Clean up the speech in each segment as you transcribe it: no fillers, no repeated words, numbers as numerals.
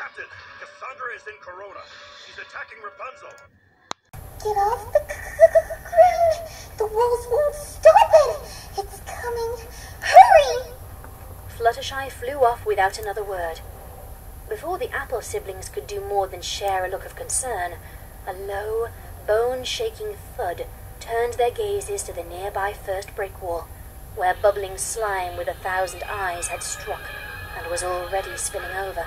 Captain, Cassandra is in Corona. She's attacking Rapunzel. Get off the ground. The walls won't stop it. It's coming. Hurry! Fluttershy flew off without another word. Before the Apple siblings could do more than share a look of concern, a low, bone-shaking thud turned their gazes to the nearby first brick wall, where bubbling slime with 1,000 eyes had struck and was already spilling over.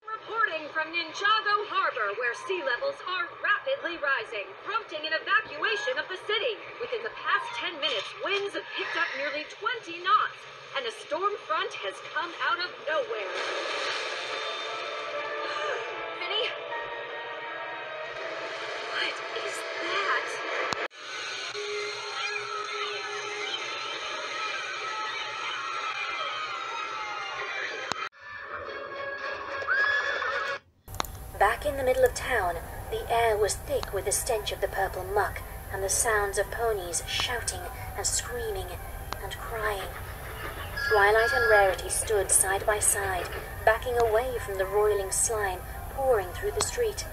Reporting from Ninjago Harbor, where sea levels are rapidly rising, prompting an evacuation of the city. Within the past 10 minutes, winds have picked up nearly 20 knots, and a storm front has come out of nowhere. Vinny? What is that? Back in the middle of town, the air was thick with the stench of the purple muck and the sounds of ponies shouting and screaming and crying. Twilight and Rarity stood side by side, backing away from the roiling slime pouring through the street.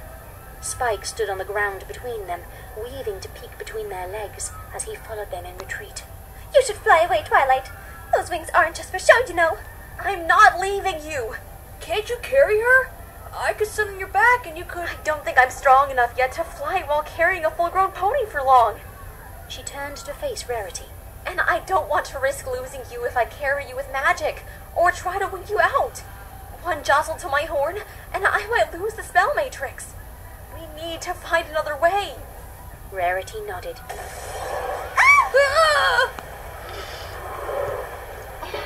Spike stood on the ground between them, weaving to peek between their legs as he followed them in retreat. You should fly away, Twilight. Those wings aren't just for show, you know. I'm not leaving you. Can't you carry her? I could sit on your back and you could... I don't think I'm strong enough yet to fly while carrying a full-grown pony for long. She turned to face Rarity. And I don't want to risk losing you if I carry you with magic, or try to win you out. One jostle to my horn, and I might lose the spell matrix. We need to find another way. Rarity nodded.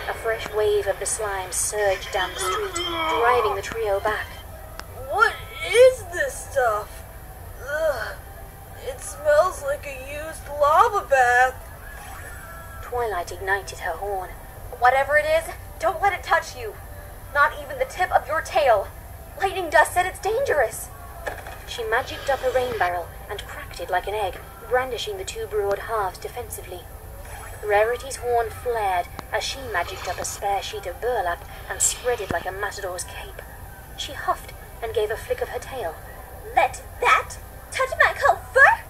A fresh wave of the slime surged down the street, driving the trio back. What is this stuff? Ugh. It smells like a used lava bath. Twilight ignited her horn. Whatever it is, don't let it touch you. Not even the tip of your tail. Lightning Dust said it's dangerous. She magicked up a rain barrel and cracked it like an egg, brandishing the two broad halves defensively. Rarity's horn flared as she magicked up a spare sheet of burlap and spread it like a matador's cape. She huffed and gave a flick of her tail. Let that touch my coat fur?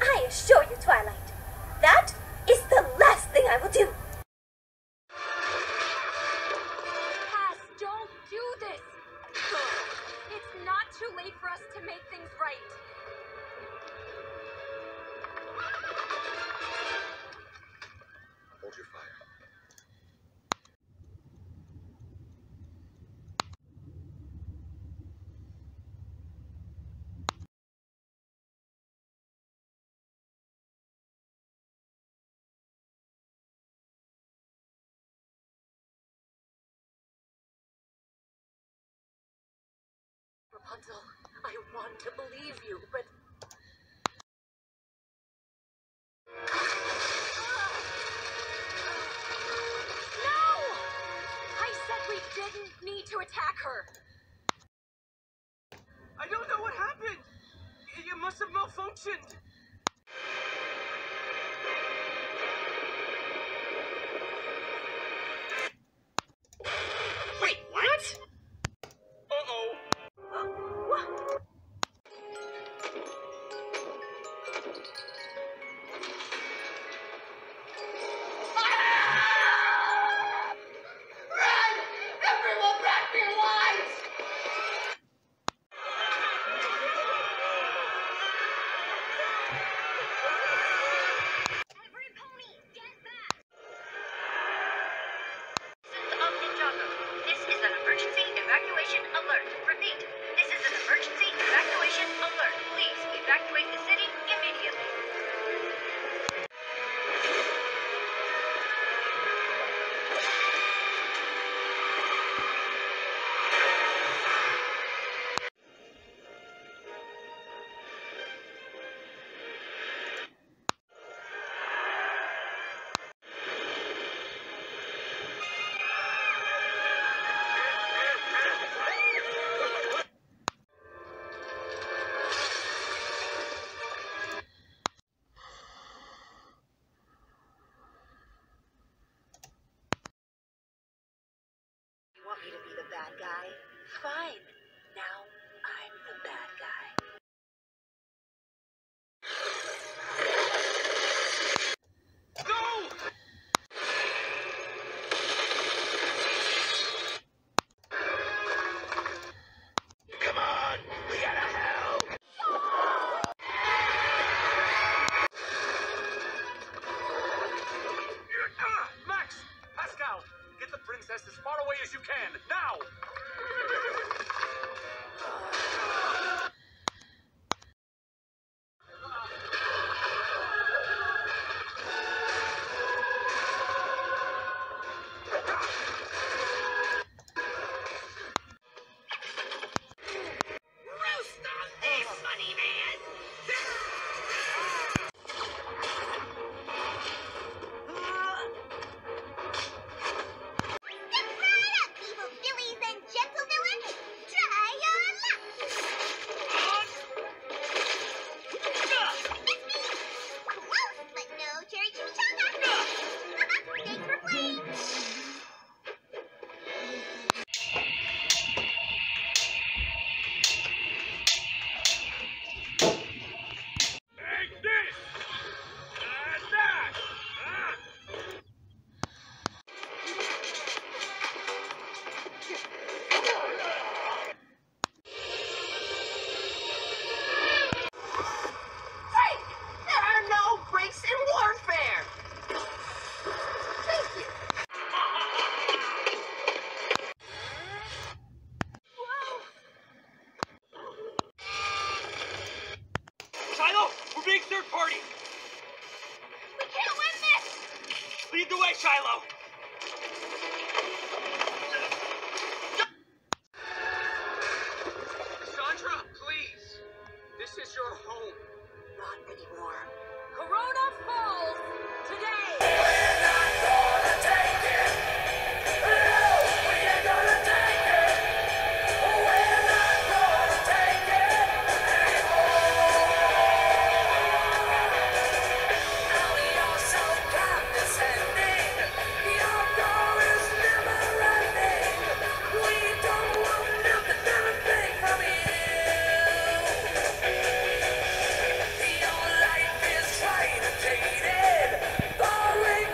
I assure you, Twilight, that is the last thing I will do. Cass, don't do this! It's not too late for us to make things right. Hold your fire. Rapunzel, I want to believe you, but... No! I said we didn't need to attack her. I don't know what happened. It must have malfunctioned. Wait, what? Uh-oh. What? Run! Everyone back to your lives! as you can, now! Roast on this, money man! Step right up, evil Billies and gentle villains! Try your luck! It's me! Close, but no cherry chimichanga! Thanks for playing! Take this! And that! Ah! Hey! There are no breaks in warfare! Thank you. Shiloh, we're being third party. We can't win this! Lead the way, Shiloh. Cassandra, please. This is your home. Not anymore. Corona falls today! Your life is trying to take it.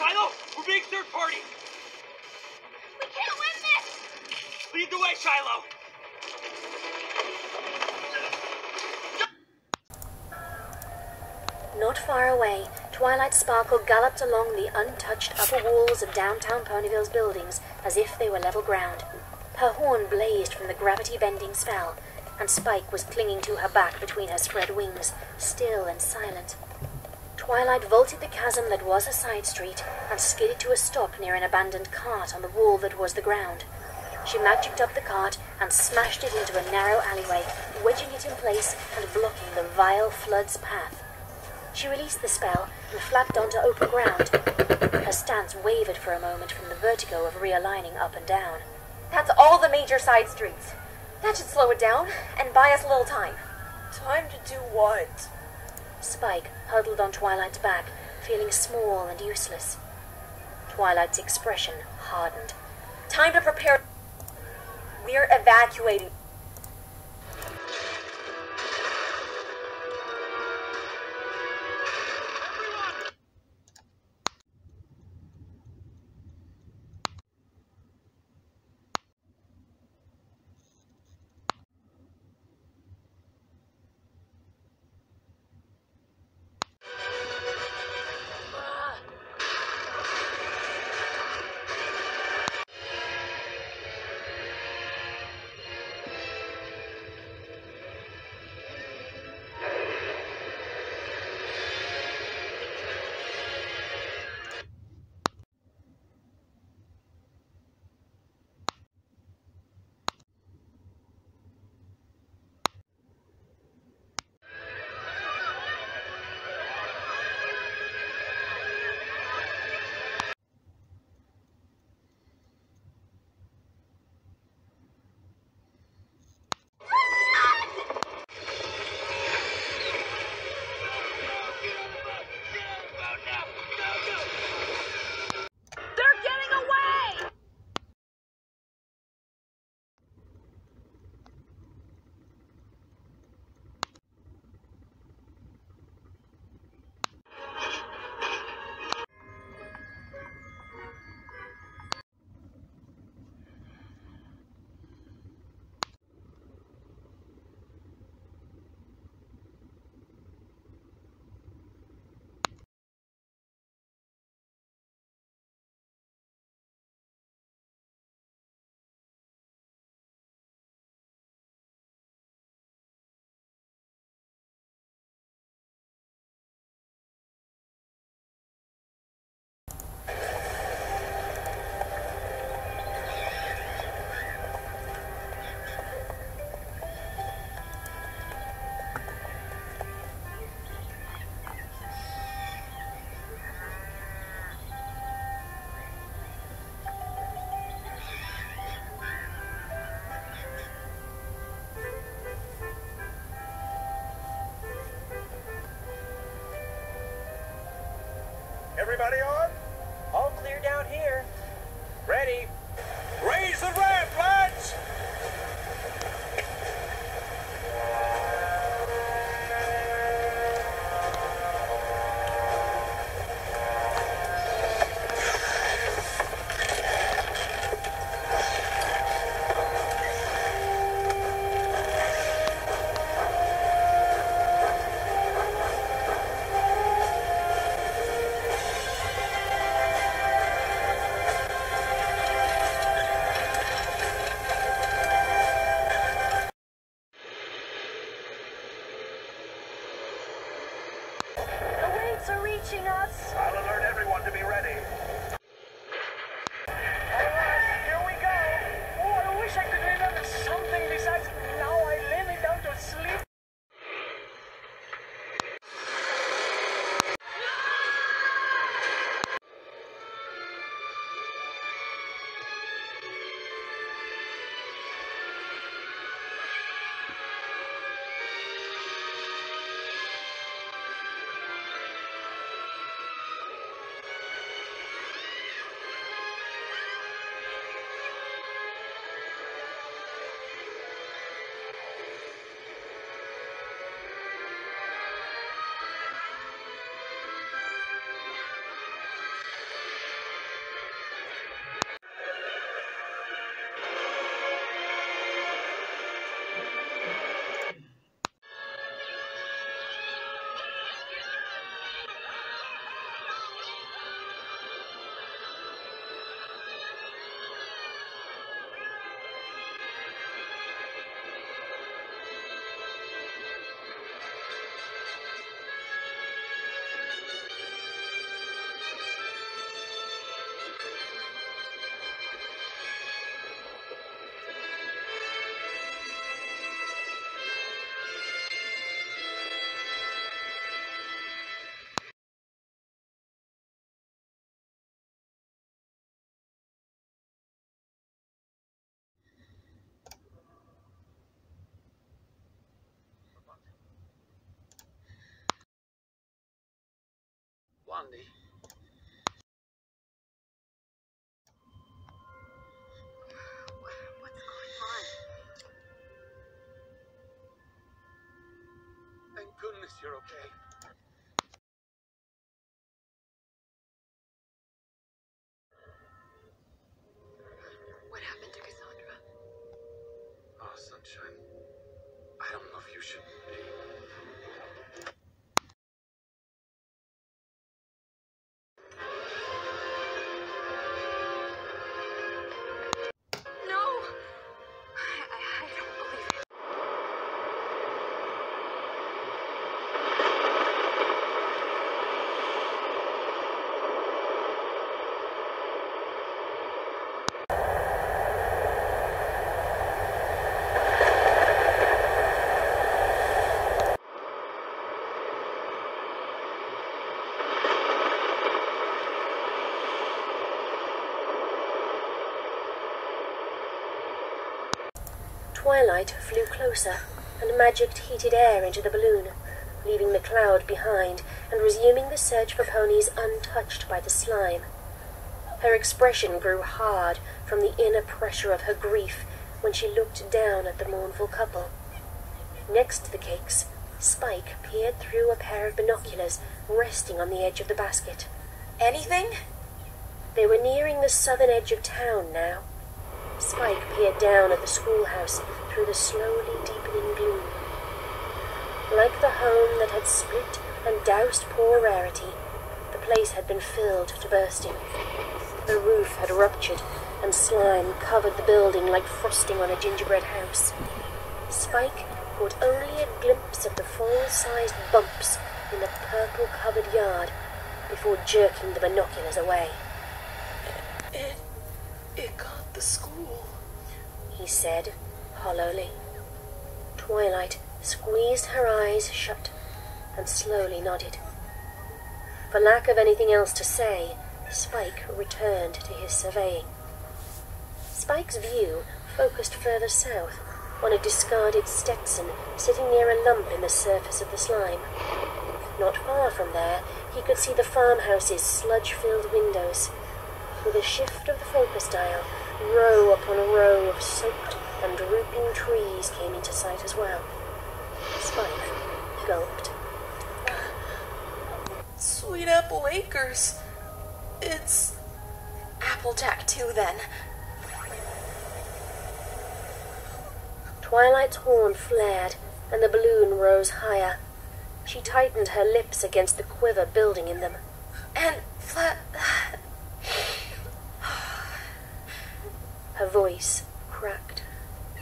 Shiloh, we're being third party. We can't win this! Lead the way, Shiloh. Not far away, Twilight Sparkle galloped along the untouched upper walls of downtown Ponyville's buildings as if they were level ground. Her horn blazed from the gravity-bending spell, and Spike was clinging to her back between her spread wings, still and silent. Twilight vaulted the chasm that was a side street and skidded to a stop near an abandoned cart on the wall that was the ground. She magicked up the cart and smashed it into a narrow alleyway, wedging it in place and blocking the vile flood's path. She released the spell and flapped onto open ground. Her stance wavered for a moment from the vertigo of realigning up and down. That's all the major side streets. That should slow it down and buy us a little time. Time to do what? Spike huddled on Twilight's back, feeling small and useless. Twilight's expression hardened. Time to prepare. We're evacuating. Everybody on? All clear down here. Ready. Raise the ramp, lads! funny. What's going on? Thank goodness you're okay. What happened to Cassandra? Oh, sunshine. I don't know if you should be. No! I don't believe it. Twilight flew closer and magicked heated air into the balloon, leaving the cloud behind and resuming the search for ponies untouched by the slime. Her expression grew hard from the inner pressure of her grief when she looked down at the mournful couple. Next to the cakes, Spike peered through a pair of binoculars resting on the edge of the basket. Anything? They were nearing the southern edge of town now. Spike peered down at the schoolhouse through the slowly deepening gloom. Like the home that had split and doused poor Rarity, the place had been filled to bursting. The roof had ruptured, and slime covered the building like frosting on a gingerbread house. Spike caught only a glimpse of the full-sized bumps in the purple-covered yard before jerking the binoculars away. It got the school, he said, hollowly. Twilight squeezed her eyes shut and slowly nodded. For lack of anything else to say, Spike returned to his surveying. Spike's view focused further south on a discarded Stetson sitting near a lump in the surface of the slime. Not far from there, he could see the farmhouse's sludge-filled windows. With a shift of the focus dial, row upon row of soaked and drooping trees came into sight as well. Spike gulped. Sweet Apple Acres. It's Applejack too, then. Twilight's horn flared, and the balloon rose higher. She tightened her lips against the quiver building in them. And Her voice cracked.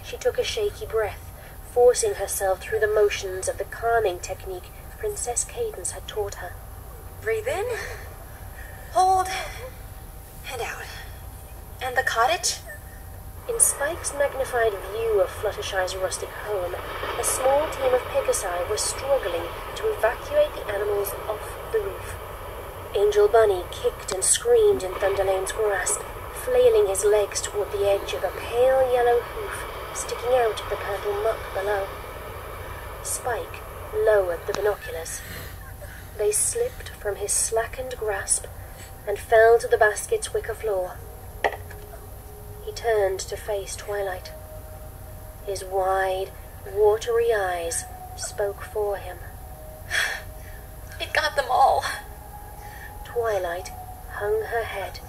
She took a shaky breath, forcing herself through the motions of the calming technique Princess Cadence had taught her. breathe in, hold, and out. And the cottage? In Spike's magnified view of Fluttershy's rustic home, a small team of Pegasi were struggling to evacuate the animals off the roof. Angel Bunny kicked and screamed in Thunderlane's grasp, flailing his legs toward the edge of a pale yellow hoof sticking out of the purple muck below. Spike lowered the binoculars. They slipped from his slackened grasp and fell to the basket's wicker floor. He turned to face Twilight. His wide, watery eyes spoke for him. It got them all. Twilight hung her head.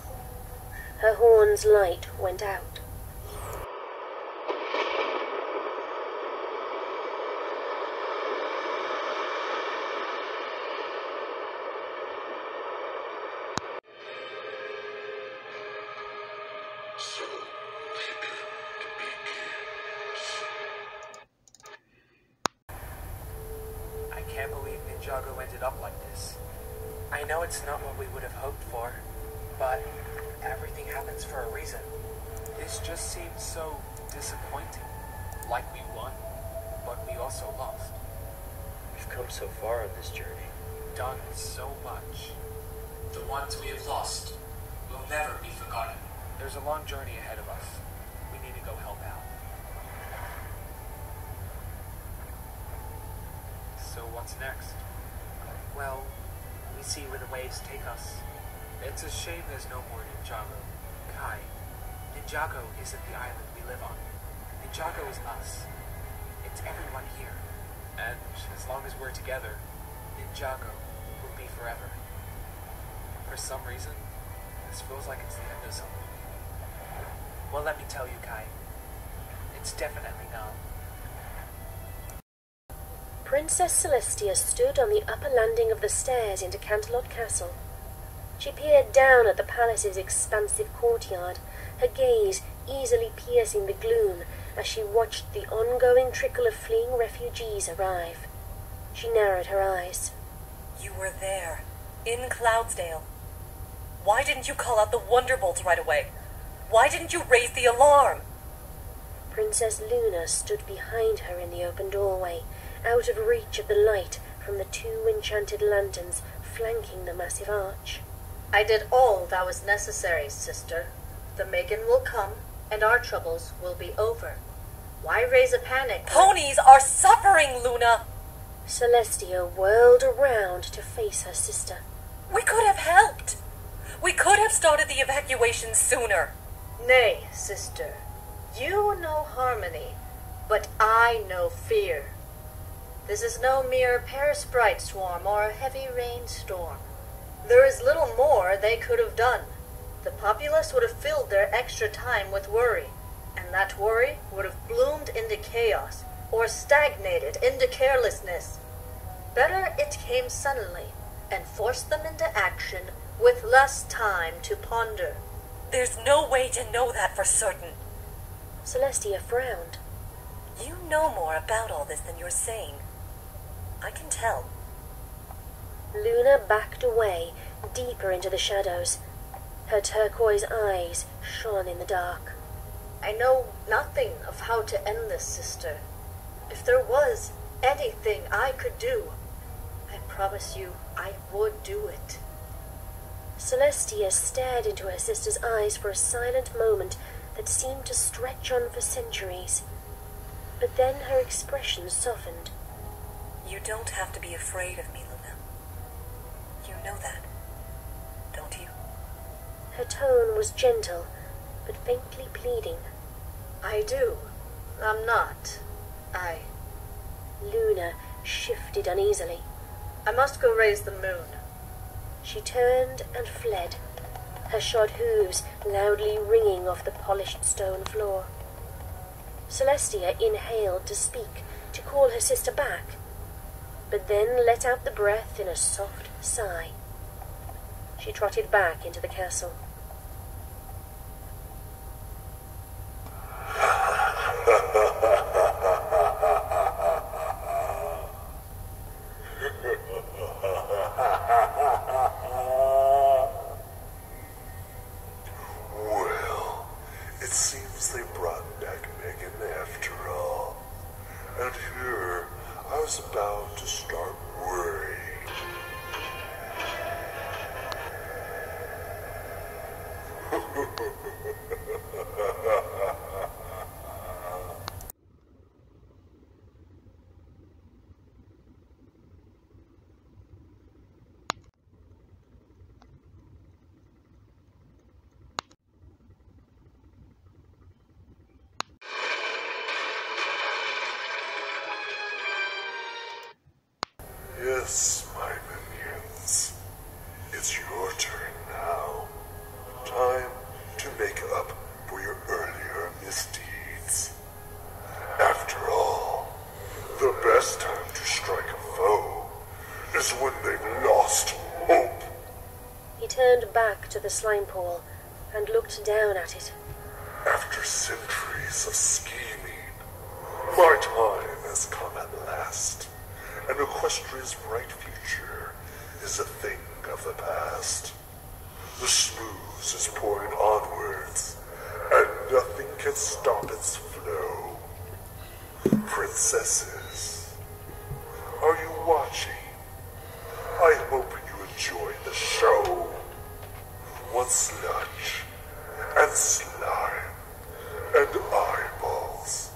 Her horn's light went out. I can't believe Ninjago ended up like this. I know it's not what we would have hoped for, but everything happens for a reason. This just seems so disappointing. Like we won, but we also lost. We've come so far on this journey. Done so much. The ones we have lost will never be forgotten. There's a long journey ahead of us. We need to go help out. So what's next? Well, We see where the waves take us. It's a shame there's no more Ninjago. Kai, Ninjago isn't the island we live on. Ninjago is us. It's everyone here. And as long as we're together, Ninjago will be forever. For some reason, this feels like it's the end of something. Well, let me tell you, Kai. It's definitely not. Princess Celestia stood on the upper landing of the stairs into Canterlot Castle. She peered down at the palace's expansive courtyard, her gaze easily piercing the gloom as she watched the ongoing trickle of fleeing refugees arrive. She narrowed her eyes. You were there, in Cloudsdale. Why didn't you call out the Wonderbolts right away? Why didn't you raise the alarm? Princess Luna stood behind her in the open doorway, out of reach of the light from the two enchanted lanterns flanking the massive arch. I did all that was necessary, sister. The Megan will come, and our troubles will be over. Why raise a panic? Ponies are suffering, Luna! Celestia whirled around to face her sister. We could have helped. We could have started the evacuation sooner. Nay, sister. You know harmony, but I know fear. This is no mere pear-sprite swarm or a heavy rainstorm. There is little more they could have done. The populace would have filled their extra time with worry, and that worry would have bloomed into chaos, or stagnated into carelessness. Better it came suddenly, and forced them into action with less time to ponder. There's no way to know that for certain. Celestia frowned. You know more about all this than you're saying. I can tell. Luna backed away, deeper into the shadows. Her turquoise eyes shone in the dark. I know nothing of how to end this, sister. If there was anything I could do, I promise you I would do it. Celestia stared into her sister's eyes for a silent moment that seemed to stretch on for centuries. But then her expression softened. You don't have to be afraid of me, Luna. You know that, don't you? Her tone was gentle, but faintly pleading. I do. I'm not. Luna shifted uneasily. I must go raise the moon. She turned and fled, her shod hooves loudly ringing off the polished stone floor. Celestia inhaled to speak, to call her sister back, but then let out the breath in a soft sigh. She trotted back into the castle. Well, it seems they brought back Megan after all. And here, I was about to start worrying. Yes, my minions. It's your turn now. Time to make up for your earlier misdeeds. After all, the best time to strike a foe is when they've lost hope. He turned back to the slime pool and looked down at it. After centuries of scheming, my time has come at last. And Equestria's bright future is a thing of the past. The smooth is pouring onwards, and nothing can stop its flow. Princesses, are you watching? I hope you enjoyed the show. One sludge, and slime, and eyeballs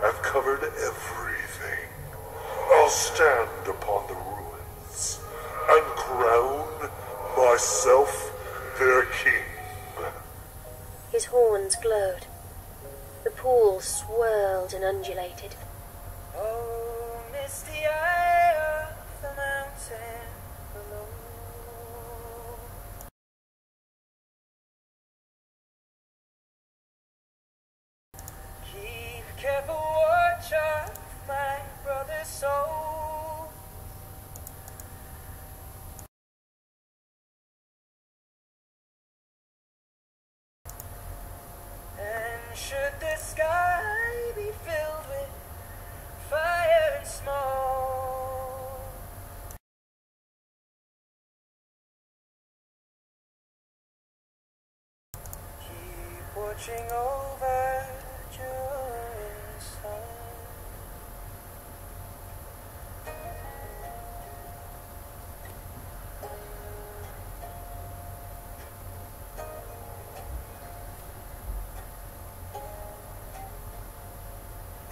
have covered everything. I'll stand upon the ruins and crown His horns glowed. The pool swirled and undulated. Oh, misty eye of the mountain below. Keep careful watch of my brother's soul. And should the sky be filled with fire and smoke, keep watching over during the sun.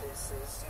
This is to